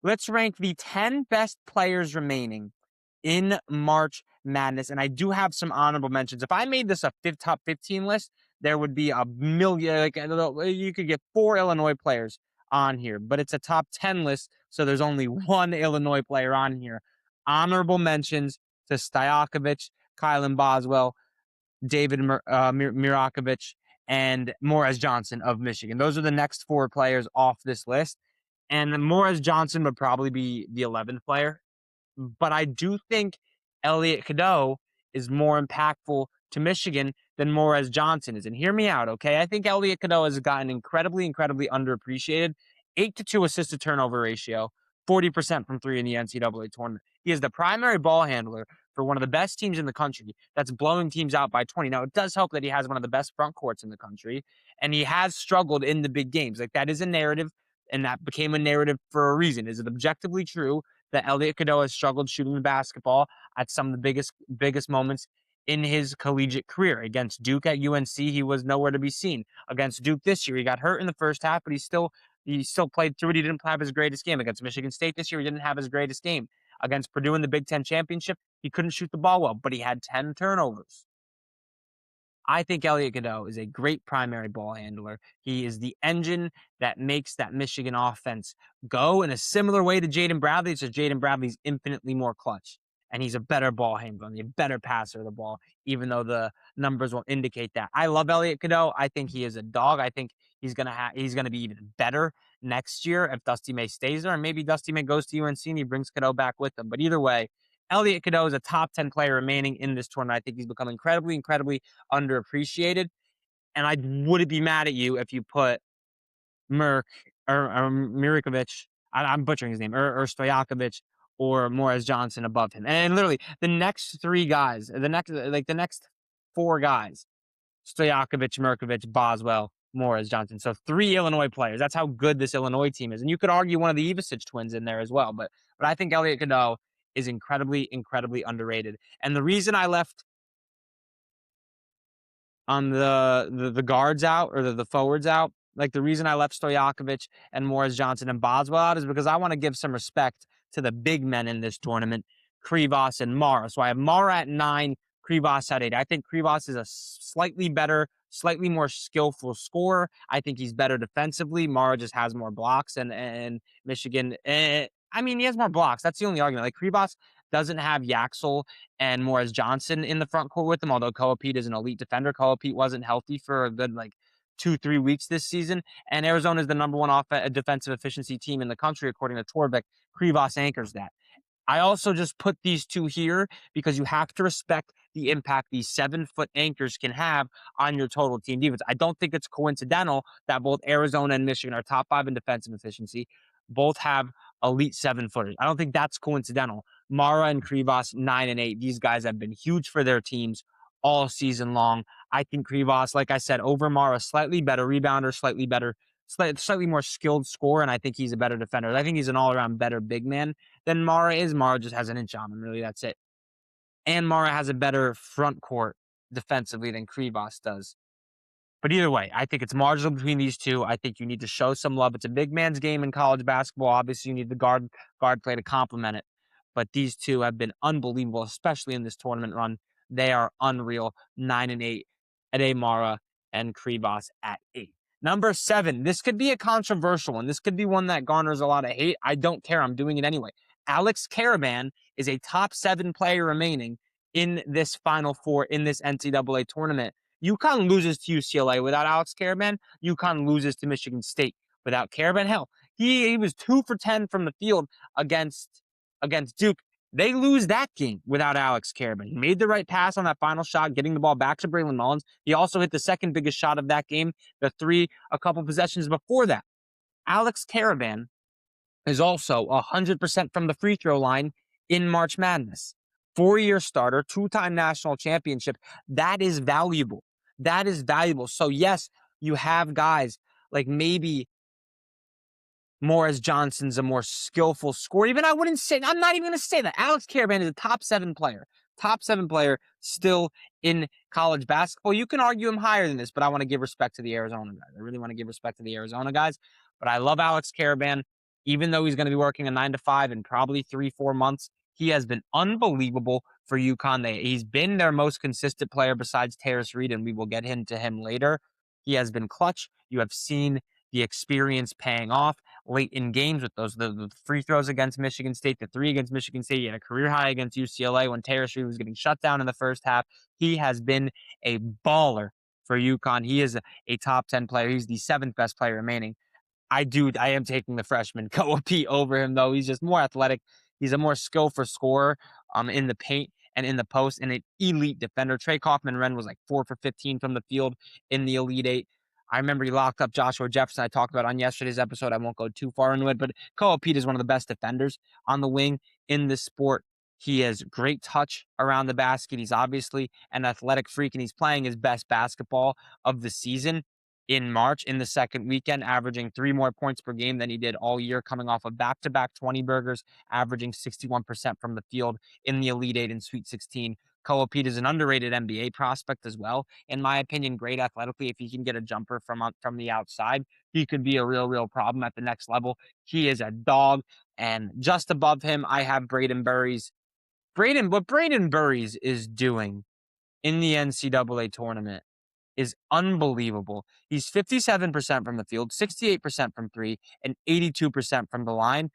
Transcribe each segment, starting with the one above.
Let's rank the 10 best players remaining in March Madness. And I do have some honorable mentions. If I made this a top 15 list, there would be a million, like you could get 4 Illinois players on here, but it's a top 10 list. So there's only one Illinois player on here. Honorable mentions to Stojakovic, Kylan Boswell, David Mirakovic, and Morez Johnson of Michigan. Those are the next 4 players off this list. And Morez Johnson would probably be the 11th player. But I do think Elliot Cadeau is more impactful to Michigan than Morez Johnson is. And hear me out, okay? I think Elliot Cadeau has gotten incredibly underappreciated. 8-2 assist to turnover ratio, 40% from 3 in the NCAA tournament. He is the primary ball handler for one of the best teams in the country that's blowing teams out by 20. Now, it does help that he has one of the best front courts in the country, and he has struggled in the big games. Like, that is a narrative, and that became a narrative for a reason. Is it objectively true that Elliot Cadeau has struggled shooting the basketball at some of the biggest moments in his collegiate career? Against Duke at UNC, he was nowhere to be seen. Against Duke this year, he got hurt in the first half, but he still played through it. He didn't have his greatest game. Against Michigan State this year, he didn't have his greatest game. Against Purdue in the Big Ten championship, he couldn't shoot the ball well, but he had 10 turnovers. I think Elliot Cadeau is a great primary ball handler. He is the engine that makes that Michigan offense go in a similar way to Jaden Bradley. It's just Jaden Bradley's infinitely more clutch, and he's a better ball handler and a better passer of the ball, even though the numbers will indicate that. I love Elliot Cadeau. I think he is a dog. I think he's gonna be even better next year if Dusty May stays there, and maybe Dusty May goes to UNC and he brings Cadeau back with him. But either way, Elliot Cadeau is a top 10 player remaining in this tournament. I think he's become incredibly underappreciated. And I wouldn't be mad at you if you put Merk or Mirikovic, I'm butchering his name, or Stojakovic or Morez Johnson above him. And literally the next 3 guys, the next 4 guys, Stojakovic, Mirkovic, Boswell, Morez Johnson. So 3 Illinois players. That's how good this Illinois team is. And you could argue one of the Ivisic twins in there as well. But I think Elliot Cadeau is incredibly underrated. And the reason I left on the guards out, or the forwards out, like the reason I left Stojakovic and Morez Johnson and Boswell out, is because I want to give some respect to the big men in this tournament, Krivas and Mara. So I have Mara at 9, Krivas at 8. I think Krivas is a slightly better, slightly more skillful scorer. I think he's better defensively. Mara just has more blocks, and Michigan, I mean, he has more blocks. That's the only argument. Like, Krivas doesn't have Yaxel and Morez Johnson in the front court with him, although Koa Pete is an elite defender. Koa Pete wasn't healthy for a good, 2-3 weeks this season, and Arizona is the number 1 defensive efficiency team in the country, according to Torvik. Krivas anchors that. I also just put these 2 here because you have to respect the impact these 7-foot anchors can have on your total team defense. I don't think it's coincidental that both Arizona and Michigan are top 5 in defensive efficiency. Both have elite 7-footers. I don't think that's coincidental. Mara and Krivas, 9 and 8. These guys have been huge for their teams all season long. I think Krivas, like I said, over Mara, slightly better rebounder, slightly more skilled scorer, and I think he's a better defender. I think he's an all-around better big man than Mara is. Mara just has an inch on him, really. That's it. And Mara has a better front court defensively than Krivas does. But either way, I think it's marginal between these 2. I think you need to show some love. It's a big man's game in college basketball. Obviously, you need the guard play to complement it. But these 2 have been unbelievable, especially in this tournament run. They are unreal. 9 and 8 at Mara and Krivas at 8. Number 7. This could be a controversial one. This could be one that garners a lot of hate. I don't care. I'm doing it anyway. Alex Karaban is a top 7 player remaining in this Final Four in this NCAA tournament. UConn loses to UCLA without Alex Karaban. UConn loses to Michigan State without Karaban. Hell, he was 2 for 10 from the field against Duke. They lose that game without Alex Karaban. He made the right pass on that final shot, getting the ball back to Braylon Mullins. He also hit the second biggest shot of that game, the 3 a couple possessions before that. Alex Karaban is also 100% from the free throw line in March Madness. 4-year starter, 2-time national championship. That is valuable. That is valuable. So yes, you have guys like maybe Morez Johnson's a more skillful scorer. I'm not even going to say that. Alex Karaban is a top 7 player. Top 7 player still in college basketball. You can argue him higher than this, but I want to give respect to the Arizona guys. I really want to give respect to the Arizona guys. But I love Alex Karaban. even though he's going to be working a 9 to 5 in probably 3, 4 months. He has been unbelievable for UConn. He's been their most consistent player besides Terrace Reed, and we will get into him later. He has been clutch. You have seen the experience paying off late in games with the free throws against Michigan State, the 3 against Michigan State, and a career high against UCLA when Terrace Reed was getting shut down in the first half. He has been a baller for UConn. He is a top 10 player. He's the 7th best player remaining. I am taking the freshman Koa Pete over him, though. He's just more athletic. He's a more skillful scorer in the paint and in the post, and an elite defender. Trey Kaufman-Renn was like 4 for 15 from the field in the Elite Eight. I remember he locked up Joshua Jefferson. I talked about on yesterday's episode. I won't go too far into it, but Koa Pete is one of the best defenders on the wing in this sport. He has great touch around the basket. He's obviously an athletic freak, and he's playing his best basketball of the season in March in the second weekend, averaging 3 more points per game than he did all year, coming off of back-to-back 20 burgers, averaging 61% from the field in the Elite Eight and Sweet 16. Koa Pete is an underrated NBA prospect as well. In my opinion, great athletically. If he can get a jumper from the outside, he could be a real problem at the next level. He is a dog. And just above him, I have Braden Burries. What Braden Burries is doing in the NCAA tournament is unbelievable. He's 57% from the field, 68% from 3, and 82% from the line.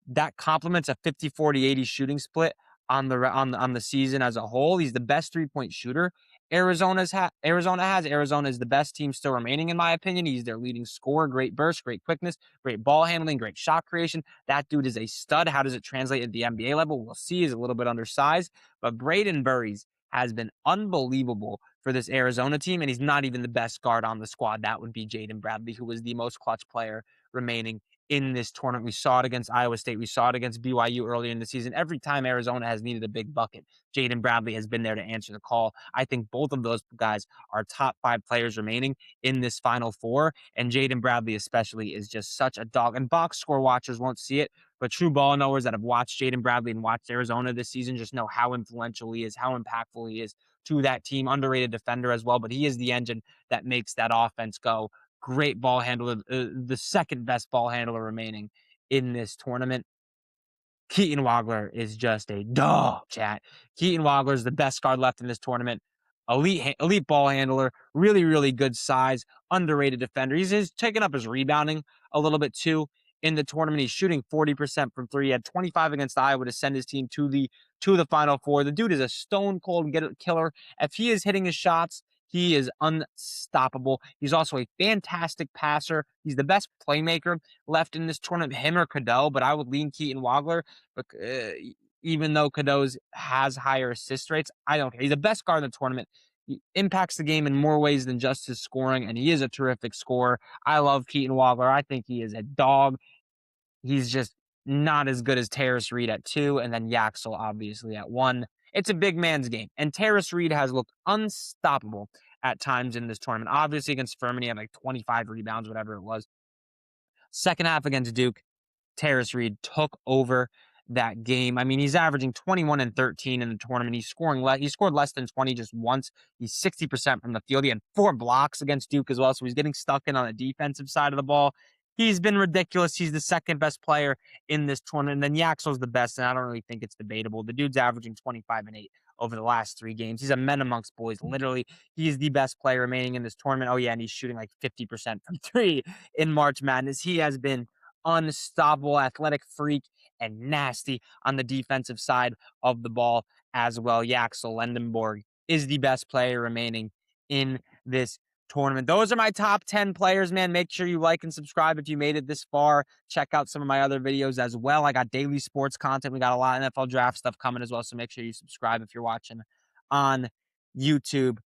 That complements a 50-40-80 shooting split on the season as a whole. He's the best 3-point shooter Arizona has. Arizona is the best team still remaining, in my opinion. He's their leading scorer. Great burst, great quickness, great ball handling, great shot creation. That dude is a stud. How does it translate at the NBA level? We'll see. He's a little bit undersized, but Braden Burries has been unbelievable for this Arizona team, and he's not even the best guard on the squad. That would be Jaden Bradley, who was the most clutch player remaining in this tournament. We saw it against Iowa State. We saw it against BYU earlier in the season. Every time Arizona has needed a big bucket, Jaden Bradley has been there to answer the call. I think both of those guys are top 5 players remaining in this Final Four, and Jaden Bradley especially is just such a dog. And box score watchers won't see it, but true ball knowers that have watched Jaden Bradley and watched Arizona this season just know how influential he is, how impactful he is to that team. Underrated defender as well, but he is the engine that makes that offense go. Great ball handler, the 2nd best ball handler remaining in this tournament. Keaton Wagler is just a dog, chat. Keaton Wagler is the best guard left in this tournament. Elite ball handler, really good size, underrated defender. He's taking up his rebounding a little bit too in the tournament. He's shooting 40% from 3. He had 25 against Iowa to send his team to the Final Four. The dude is a stone cold killer. If he is hitting his shots, he is unstoppable. He's also a fantastic passer. He's the best playmaker left in this tournament, him or Cadeau, but I would lean Keaton Wagler. But even though Cadeau has higher assist rates, I don't care. He's the best guard in the tournament. He impacts the game in more ways than just his scoring, and he is a terrific scorer. I love Keaton Wagler. I think he is a dog. He's just not as good as Terrace Reed at 2, and then Yaxel obviously at 1. It's a big man's game, and Terrace Reed has looked unstoppable at times in this tournament. Obviously against Furman, he had like 25 rebounds, whatever it was. Second half against Duke, Terrace Reed took over that game. I mean, he's averaging 21 and 13 in the tournament. He scored less than 20 just once. He's 60% from the field. He had 4 blocks against Duke as well, so he's getting stuck in on the defensive side of the ball. He's been ridiculous. He's the 2nd best player in this tournament. And then Yaxel's the best, and I don't really think it's debatable. The dude's averaging 25 and 8 over the last 3 games. He's a man amongst boys. Literally, he's the best player remaining in this tournament. Oh, yeah, and he's shooting like 50% from 3 in March Madness. He has been unstoppable, athletic freak, and nasty on the defensive side of the ball as well. Yaxel Lendenborg is the best player remaining in this tournament. Those are my top 10 players, man. Make sure you like and subscribe if you made it this far. Check out some of my other videos as well. I got daily sports content. We got a lot of NFL draft stuff coming as well, so make sure you subscribe if you're watching on YouTube.